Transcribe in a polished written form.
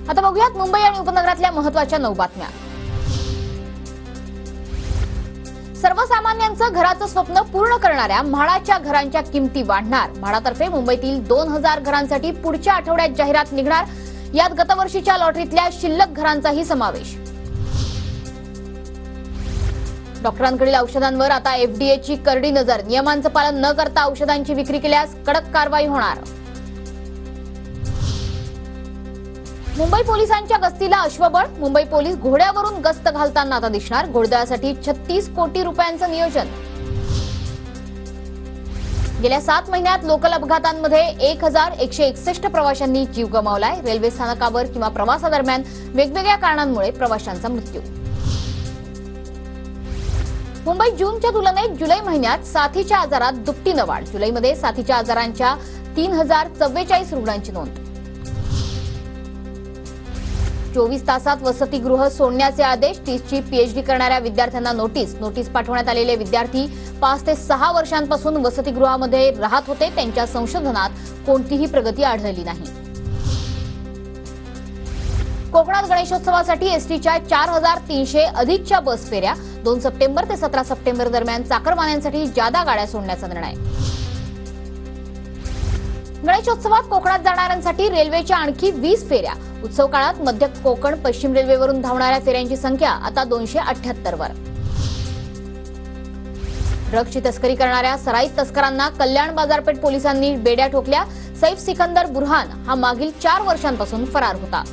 आता बघूयात मुंबई आणि उपनगरातल्या महत्त्वाच्या 9 बातम्या। सर्वसामान्यांचं घराचं स्वप्न पूर्ण करणाऱ्या म्हाडाच्या घरांच्या किमती वाढणार। म्हाडातर्फे मुंबईतील 2000 घरांसाठी पुढच्या आठवड्यात जाहिरात निघणार। यात गतवर्षीच्या लॉटरीतल्या शिल्लक घरांचाही समावेश। डॉक्टरांकडील औषधांवर आता एफडीएची करडी नजर। नियमांचं पालन न करता औषधांची विक्री केल्यास कडक कारवाई होणार। मुंबई पोलिसांच्या गस्तीला अश्वबळ। मुंबई पोलीस घोड्यावरून गस्त घालताना आता दिसणार। घोडदळासाठी 36 कोटी रुपयांचं नियोजन। गेल्या 7 महिन्यात लोकल अपघातांमध्ये 1161 प्रवाशांनी जीव गमावलाय। रेल्वे स्थानकावर किंवा प्रवासादरम्यान वेगवेगळ्या कारणांमुळे प्रवाशांचा मृत्यू। मुंबईत जूनच्या तुलनेत जुलै महिन्यात साथीच्या आजारात दुपटीनं वाढ। जुलैमध्ये साथीच्या आजारांच्या 3044 रुग्णांची नोंद। 24 तासात वसतिगृह सोडण्याचे आदेश। 30ची पीएचडी करणाऱ्या विद्यार्थ्यांना नोटीस पाठवण्यात आलेले विद्यार्थी 5 ते 6 वर्षांपासून वसतिगृहामध्ये राहत होते। त्यांच्या संशोधनात कोणतीही प्रगती आढळली नाही। कोकणात गणेशोत्सवासाठी एसटीच्या 4300 अधिकच्या बस फेऱ्या। 2 सप्टेंबर ते 17 सप्टेंबर दरम्यान चाकरमान्यांसाठी जादा गाड्या सोडण्याचा निर्णय। गणेशोत्सवात कोकणात जाणाऱ्यांसाठी रेल्वेच्या आणखी 20 फेऱ्या। उत्सव काळात मध्य कोकण पश्चिम रेल्वेवरून धावणाऱ्या फेऱ्यांची संख्या आता 278 वर। ड्रग्जची तस्करी करणाऱ्या सराईत तस्करांना कल्याण बाजारपेठ पोलिसांनी बेड्या ठोकल्या। सैफ सिकंदर बुरहान हा मागील 4 वर्षांपासून फरार होता।